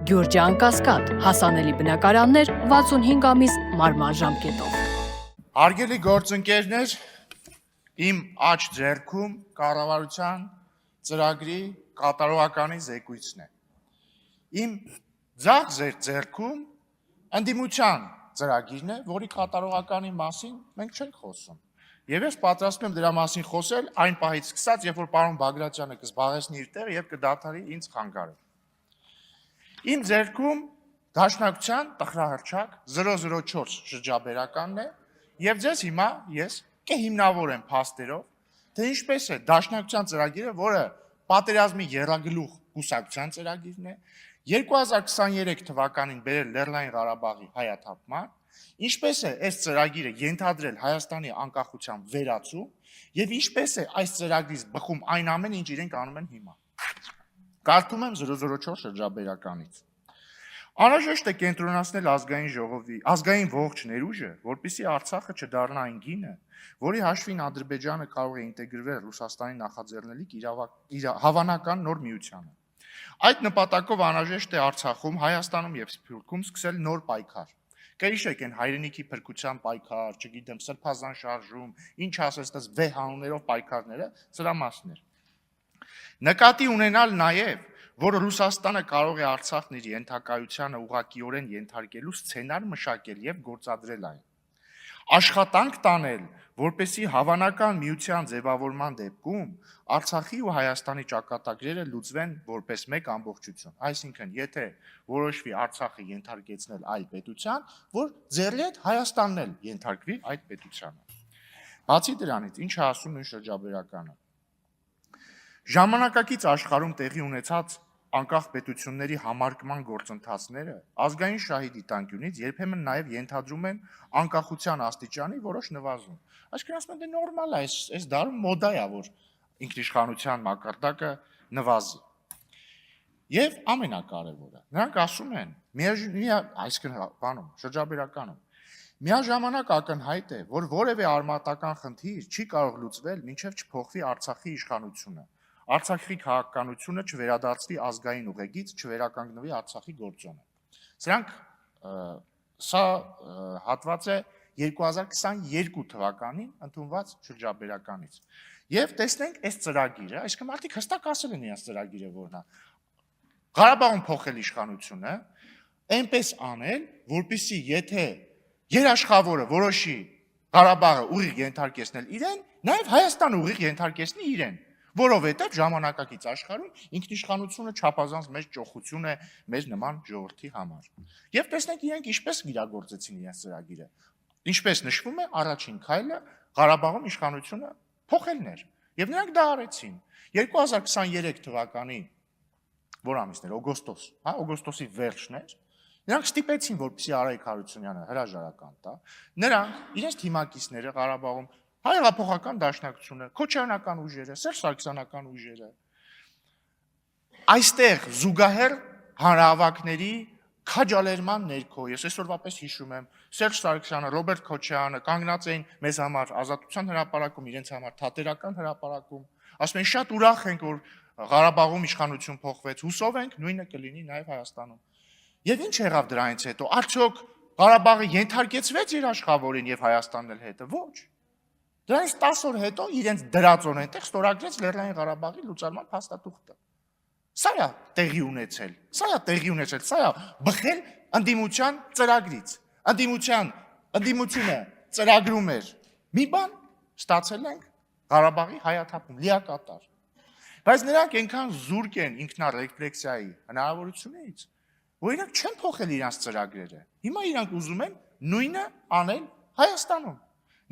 Գյուրջան Կասկադ, հասանելի բնակարաններ 65 ամիս մարման ժամկետով։ Հարգելի գործընկերներ, իմ աջ ձեռքում կառավարության ծրագրի կատարողականի զեկույցն է։ Իմ ձախ ձեռքում ընդդիմության ծրագիրն է, որի կատարողականի մասին մենք չենք խոսում։ Եվ ես պատրաստվում եմ դրա մասին խոսել այն պահից սկսած, երբ որ պարոն Բագրատյանը կզբաղեցնի իր տեղը եւ կդադարի ինձ խանգարել։ Իմ ձեռքում Դաշնակցության տխրահռչակ 004 շրջաբերականն է եւ ձեզ հիմա ես կհիմնավորեմ փաստերով, թե ինչպես է Դաշնակցության ծրագիրը, որը պատերազմի եռագլուխ կուսակցության ծրագիրն է, 2023 թվականին բերել Լեռնային Ղարաբաղի հայաթափման, ինչպես է այս ծրագիրը ենթադրել Հայաստանի անկախության վերացում եւ ինչպես է այս ծրագրից բխում այն ամենը, ինչ իրենք անում են հիմա։ Կարդում եմ 004 շրջաբերականից։ Անհրաժեշտ է կենտրոնացնել ազգային ողջ ներուժը, որպեսզի Արցախը չդառնա այն գինը, որի հաշվին Ադրբեջանը կարող է ինտեգրվել Ռուսաստանի նախաձեռնելիք հավանական նոր միությանը։ Այդ նպատակով անհրաժեշտ է Արցախում, Հայաստանում եւ Սփյուռքում սկսել նոր պայքար։ Կհիշեք են հայրենիքի փրկության պայքար, չգիտեմ, սրբազան շարժում, ինչ ասես դες վեհ անուններով պայքարները, սրա մասն էր։ Նկատի ունենալ նաև, որ Ռուսաստանը կարող է Արցախն իր ենթակայությանը ուղղակիորեն ենթարկելու սցենար մշակել եւ գործադրել այն։ Աշխատանք տանել, որպեսզի հավանական միության ձևավորման դեպքում Արցախի ու Հայաստանի ճակատագրերը լուծվեն որպես մեկ ամբողջություն։ Այսինքն, եթե որոշվի Արցախը ենթարկեցնել այլ պետության, որ ձեռի հետ Հայաստանն էլ ենթարկվի այդ պետությանը։ Բացի դրանից, ինչ է ասում նույն շրջաբերականը։ Ժամանակակից աշխարհում տեղի ունեցած անկախ պետությունների համարկման գործընթացները ազգային շահի դիտանկյունից երբեմն նաև ենթադրում են անկախության աստիճանի որոշ նվազում։ Այսինքն ասում են դե նորմալ է, այս դարում մոդա է, որ ինքնիշխանության մակարդակը նվազի։ Եվ ամենակարևորը, նրանք ասում են, այսինքն շրջաբերականում, միաժամանակ ակնհայտ է, որ որևէ արմատական խնդիր չի կարող լուծվել, մինչև չփոխվի Արցախի իշխանությունը։ Արցախի քաղաքականությունը չվերադարձվի ազգային ուղեգից, չվերականգնվի Արցախի գործոնը։ Սա հատված է 2022 թվականին ընդունված շրջաբերականից։ Եվ տեսնենք այս ծրագիրը, այսինքն մարդիկ հստակ ասել են իրենց ծրագիրը որն է։ Ղարաբաղում փոխել իշխանությունը, այնպես անել, որպեսզի եթե երաշխավորը որոշի Ղարաբաղը ուղիղ ենթարկեցնել իրեն, նաև Հայաստանը ուղիղ ենթարկեցնի իրեն, որովհետև ժամանակակից աշխարհում ինքնիշխանությունը չափազանց մեծ ճոխություն է մեր նման ժողովրդի համար։ Եվ տեսնենք իրենք ինչպես իրագործեցին իրենց ծրագիրը։ Ինչպես նշվում է, առաջին քայլը Ղարաբաղում իշխանությունը փոխելն էր։ Եվ նրանք դա արեցին։ 2023 թվականի որ ամիսն էր, օգոստոս, օգոստոսի վերջն էր։ Նրանք ստիպեցին, որպեսզի Արայիկ Հարությունյանը հրաժարական տա։ Նրանք իրենց թիմակիցները Ղարաբաղում Հայեղափոխական դաշնակցությունը, Քոչարյանական ուժերը, Սերժ Սարգսյանական ուժերը այստեղ զուգահեռ հանրահավաքների քաջալերման ներքո, ես այսօրվա պես հիշում եմ, Սերժ Սարգսյանը, Ռոբերտ Քոչարյանը կանգնած էին մեզ համար Ազատության հրապարակում, իրենց համար Թատերական հրապարակում, ասում են շատ ուրախ ենք, որ Ղարաբաղում իշխանություն փոխվեց, հուսով ենք նույնը կլինի նաև Հայաստանում։ Եվ ինչ եղավ դրանից հետո, արդյոք Ղարաբաղը ենթարկեցվեց երաշխավորին եւ Հայաստանն էլ հետը, ոչ։ Դրանից 10 օր հետո իրենց դրածոն այնտեղ ստորագրեց Լեռնային Ղարաբաղի լուծարման փաստաթուղթը։ Սա է տեղի ունեցել, սա է բխել ընդդիմության ծրագրից։ Ընդդիմությունը ծրագրում էր մի բան, ստացել ենք Ղարաբաղի հայաթափում, լիակատար։ Բայց նրանք այնքան զուրկ են ինքնարեֆլեքսիայի հնարավորությունից, որ իրանք չեն փոխել իրենց ծրագրերը։ Հիմա իրանք ուզում են նույնը անել Հայաստանում։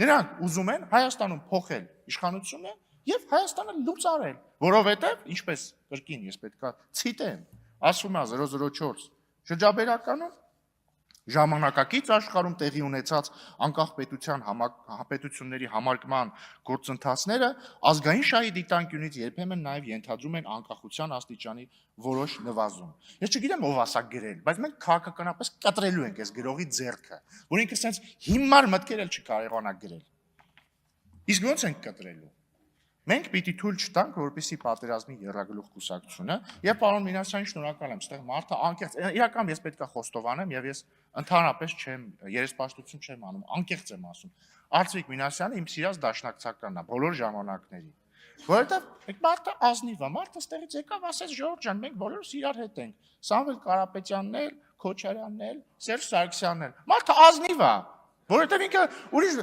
Նրանք ուզում են Հայաստանում փոխել իշխանությունը եւ Հայաստանը լուծարել, որովհետեւ ինչպես կրկին ես պետքա ցիտեմ, ասում է 004 շրջաբերականում ժամանակակից աշխարհում տեղի ունեցած անկախ պետությունների համարկման գործընթացները ազգային շահի դիտանկյունից երբեմն նաև ենթադրում են անկախության աստիճանի որոշ նվազում։ Ես չգիտեմ ով ասա գրել, բայց մենք քաղաքականապես կտրելու ենք այս գրողի ձեռքը, որ ինքը sense հիմար մտքեր էլ չկարողանա գրել։ Իսկ ո՞նց ենք կտրելու։ Մենք պիտի թույլ չտանք, որպեսզի պատերազմի եռագլուխ կուսակցությունը, եւ պարոն Մինասյանին շնորհակալ եմ, այստեղ մարդը անկեղծ, իրական ես պետքա խոստովանեմ եւ ես ընդհանրապես չեմ երեսպաշտություն չեմ անում, անկեղծ եմ ասում։ Արծվիկ Մինասյանը իմ սիրած դաշնակցականն է բոլոր ժամանակների։ Որովհետեւ այդ մարդը ազնիվ է, մարդը ստեղից եկավ, ասեց Ժորժ ջան, մենք բոլորս իրար հետ ենք։ Սամվել Կարապետյանն էլ, Քոչարյանն էլ, Սերժ Սարգսյանն էլ։ Մարդը ազնիվ է, որովհետեւ ինքը ուրիշ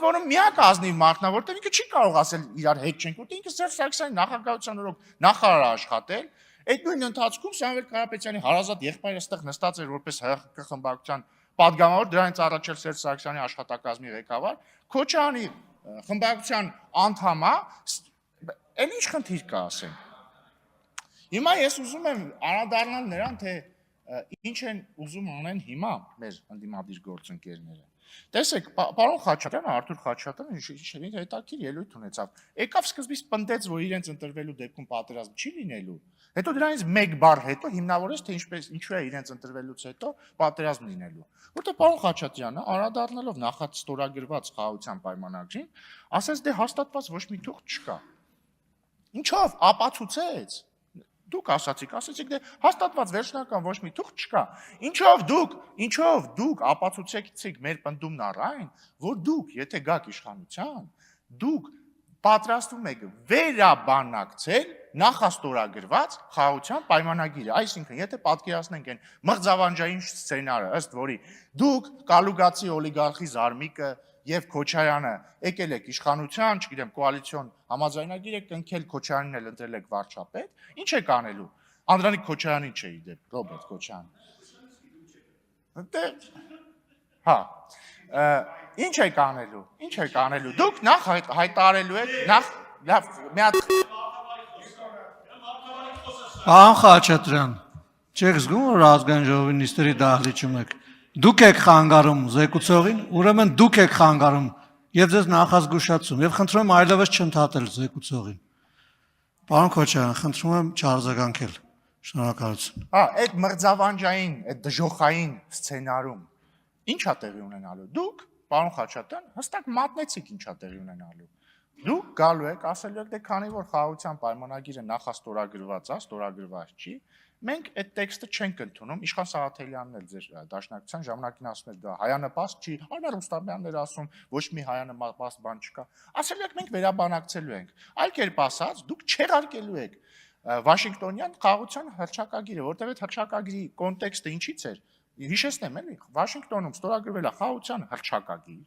որը միակ ազնիվ մարդն է, որովհետեւ ինքը չի կարող ասել իրար հետ չենք, որտեղ ինքը Սերժ Սարգսյանի նախագահության օրոք նախարար աշխատել, այդ նույն ընթացքում Սամվել Կարապետյանի հարազատ եղբայրը այստեղ նստած էր որպես ՀՀԿ խմբակցության падգամավոր, դրանից առաջ էլ Սերժ Սարգսյանի աշխատակազմի ղեկավար, Քոչարյանի խմբակցության անդամ է, էլ ինչ խնդիր կա ասեմ։ Հիմա ես ուզում եմ անդրադառնալ նրան, թե ինչ են ուզում անեն հիմա մեր ընդդիմադիր գործընկերները։ Տեսեք, պարոն Խաչատրյանը, Արթուր Խաչատրյանը ինչ հետաքրքիր ելույթ ունեցավ։ Եկավ սկզբից պնդեց, որ իրենց ընտրվելու դեպքում պատերազմ չի լինելու։ Հետո դրանից մեկ բառ հետո հիմնավորեց, թե ինչու է իրենց ընտրվելուց հետո պատերազմ լինելու։ Որտեղ պարոն Խաչատրյանը, անդրադառնալով նախած ստորագրված խաղաղության պայմանագրին, ասաց դե հաստատված ոչ մի թուղթ չկա։ Ինչով ապացուցեց։ Դուք ասացիք դե հաստատված վերջնական ոչ մի թուղթ չկա։ Ինչով դուք ապացուցեցիք մեր պնդումն առայն, որ դուք, եթե գաք իշխանության, դուք պատրաստվում եք վերաբանակցել նախաստորագրված խաղաղության պայմանագիրը։ Այսինքն, եթե պատկերացնենք այն մղձավանջային սցենարը, ըստ որի դուք կալուգացի օլիգարխի Զարմիկը եւ Քոչարյանը եկել եք իշխանության, չգիտեմ, կոալիցիոն համաձայնագիր եք կնքել, Քոչարյանին էլ ընտրել եք վարչապետ, ինչ եք անելու։ Անդրանիկ Քոչարյանին չէի դեպ, Ռոբերտ Քոչարյան։ Հա։ Ինչ եք անելու։ Դուք նախ հայտարարելու եք, նախ մի հատ Պարոն Խաչատրյան, չեք զգում, որ ազգային ժողովի նիստերի դահլիճում եք։ Դուք եք խանգարում զեկուցողին, ուրեմն դուք եք խանգարում եւ ձեզ նախազգուշացում եւ խնդրում եմ այլևս չընդհատել զեկուցողին։ Պարոն Քոչարյան, խնդրում եմ չարձագանքել։ Շնորհակալություն։ Հա, այդ մղձավանջային, այդ դժոխային սցենարում ի՞նչ է տեղի ունենալու։ Դուք, պարոն Խաչատրյան, հստակ մատնեցիք ինչ է տեղի ունենալու։ Դուք գալու եք, ասելու եք, դե քանի որ խաղաղության պայմանագիրը նախաստորագրված է, ստորագրված չի, մենք այդ տեքստը չենք ընդունում, Իշխան Սաղաթելյանն էլ ձեր դաշնակցության ժամանակին ասում էր դա հայանպաստ չի, Արմեն Ռուստամյանն էր ասում, ոչ մի հայանպաստ բան չկա։ Ասելու եք մենք վերաբանակցելու ենք։ Այլ կերպ ասած, դուք չեղարկելու եք Վաշինգտոնյան խաղաղության հռչակագիրը, որտեղ այդ հռչակագրի կոնտեքստը ինչից էր։ Հիշեցնեմ էլի, Վաշինգտոնում ստորագրվել է խաղաղության հռչակագիր,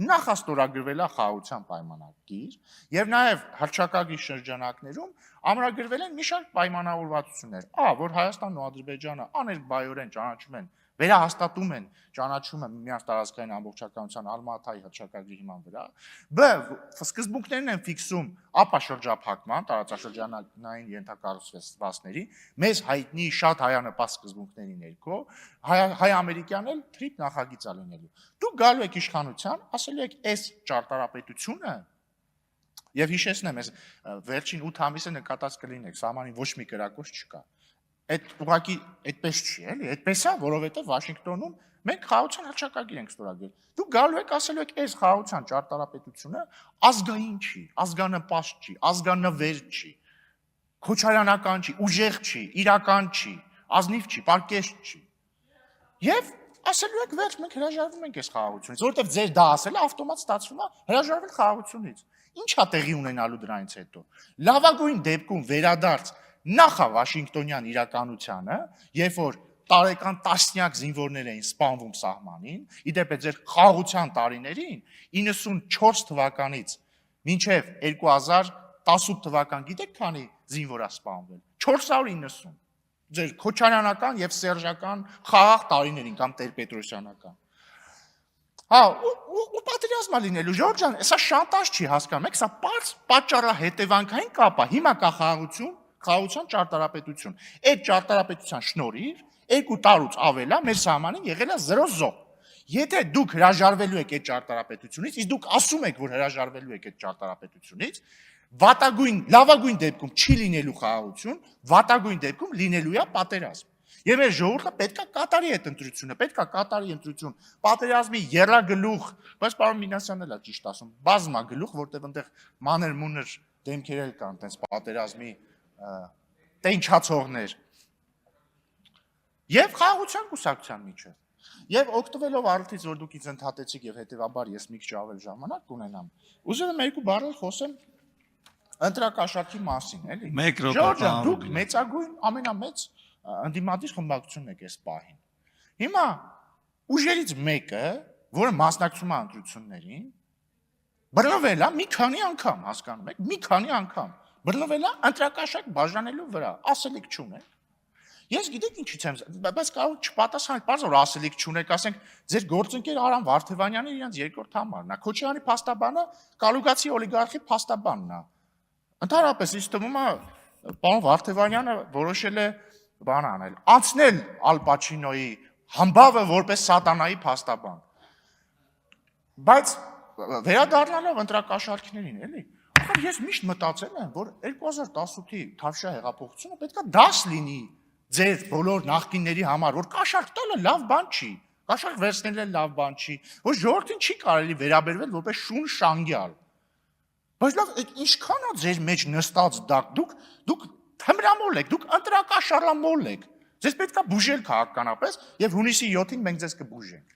նախաստորագրվել է խաղաղության պայմանագիր եւ նաեւ հռչակագրի շրջանակներում ամրագրվել են մի շարք պայմանավորվածություններ, որ Հայաստանն ու Ադրբեջանը աներկբայորեն ճանաչում են, վերահաստատում են ճանաչումը միմյանց տարածքային ամբողջականության Ալմատայի հռչակագրի հիման վրա, բ սկզբունքներն են ֆիքսում ապա շրջափակման տարածաշրջանային ենթակառուցվածքների, մեզ հայտնի շատ հայանպաստ սկզբունքների ներքո, հայ-ամերիկյան էլ թրիփ նախագիծ է լինելու։ Դուք գալու եք իշխանության, ասելու եք այս ճարտարապետությունը եւ հիշեցնեմ, այս վերջին 8 ամիսը նկատած կլինեք, սահմանին ոչ մի կրակոց չկա։ Այդ ուղղակի այդպես չի, էլի, այդպես է, որովհետեւ Վաշինգտոնում մենք խաղաղության հռչակագիր ենք ստորագրել։ Դուք գալու եք ասելու եք այս խաղաղության ճարտարապետությունը ազգային չի, ազգանպաստ չի, ազգանվեր չի, քոչարյանական չի, ուժեղ չի, իրական չի, ազնիվ չի, պարկեշտ չի։ Եվ ասելու եք վերջ մենք հրաժարվում ենք այս խաղաղությունից, որովհետեւ ձեր դա ասելը ավտոմատ ստացվում է հրաժարվել խաղաղությունից։ Ինչ է տեղի ունենալու դրանից հետո։ Լավագույն դեպքում վերադարձ նախա Վաշինգտոնյան իրականությանը, երբ որ տարեկան տասնյակ զինվորներ էին սպանվում սահմանին, իդեպ ձեր խաղաղության տարիներին 94 թվականից մինչև 2018 թվական գիտեք քանի զինվոր է սպանվել։ 490։ Ձեր քոչարյանական եւ սերժական խաղաղ տարիներին կամ Տեր-Պետրոսյանական։ Հա, ու պատերազմա լինելու Ժորժ ջան, սա շանտաժ չի հասկանում եք, սա պարզ պատճառահետևանքային կապ է։ Հիմա կա խաղաղության ճարտարապետություն։ Այդ ճարտարապետության շնորհիվ 2 տարուց ավելա մեր սահմանին եղել է 0 զոհ։ Եթե դուք հրաժարվելու եք այդ ճարտարապետությունից, իսկ դուք ասում եք, որ հրաժարվելու եք այդ ճարտարապետությունից, լավագույն դեպքում չի լինելու խաղաղություն, վատագույն դեպքում լինելու է պատերազմ։ Եվ մեր ժողովուրդը պետք է կատարի այդ ընտրությունը, պետք է կատարի ընտրություն, պատերազմի եռագլուխ, բայց պարոն Մինասյանն էլ է ճիշտ ասում, բազմագլուխ, որտեղ այնտեղ մանր-մունր դեմքեր էլ կան, տենց պատերազմի տենչացողներ։ Եվ խաղաղության կուսակցության միջև։ Եվ օգտվելով առիթից, որ դուք ինձ ընդհատեցիք եւ հետեւաբար ես մի քիչ ավել ժամանակ կունենամ, ուզում եմ երկու բառ խոսեմ ընտրակաշառքի մասին, էլի։ Մեկ րոպե, Ժորժ, պարոն դուք Ռուբինը։ մեծագույն ամենամեծ ընդդիմադիր խմբակցությունն եք այս պահին։ Հիմա ուժերից մեկը, որը մասնակցում է ընտրություններին, բռնվել է մի քանի անգամ, հասկանում եք, մի քանի անգամ բռնվել է ընտրակաշառք բաժանելու վրա, ասելիք չունեք։ Ես գիտեք ինչից եմ, բայց կարող չպատասխանել, պարզ որ ասելիք չունեք, ասենք ձեր գործընկեր Արամ Վարդևանյանը իրենց երկրորդ համարն է, Քոչարյանի փաստաբանը Կալուգացի օլիգարխի փաստաբանն է։ Ընդհանրապես ինձ թվում է, պարոն Վարդևանյանը որոշել է բան անել, անցնել Ալ Պաչինոյի համբավը որպես սատանայի փաստաբան։ Բայց վերադառնալով ընտրակաշառքներին, էլի, ես միշտ մտածել եմ, որ 2018-ի Թավշյա հեղափոխությունը պետք է դաս լինի ձեր բոլոր նախկինների համար, որ կաշառք տալը լավ բան չի, կաշառք վերցնելը լավ բան չի, որ ժողովրդին չի կարելի վերաբերվել որպես շուն շանգյալ։ Բայց լավ, ինչքան է ձեր մեջ նստած դա, դուք թմրամոլ եք, դուք ընտրակաշառամոլ եք։ Ձեզ պետք է բուժել քաղաքականապես եւ հունիսի 7-ին մենք ձեզ կբուժենք։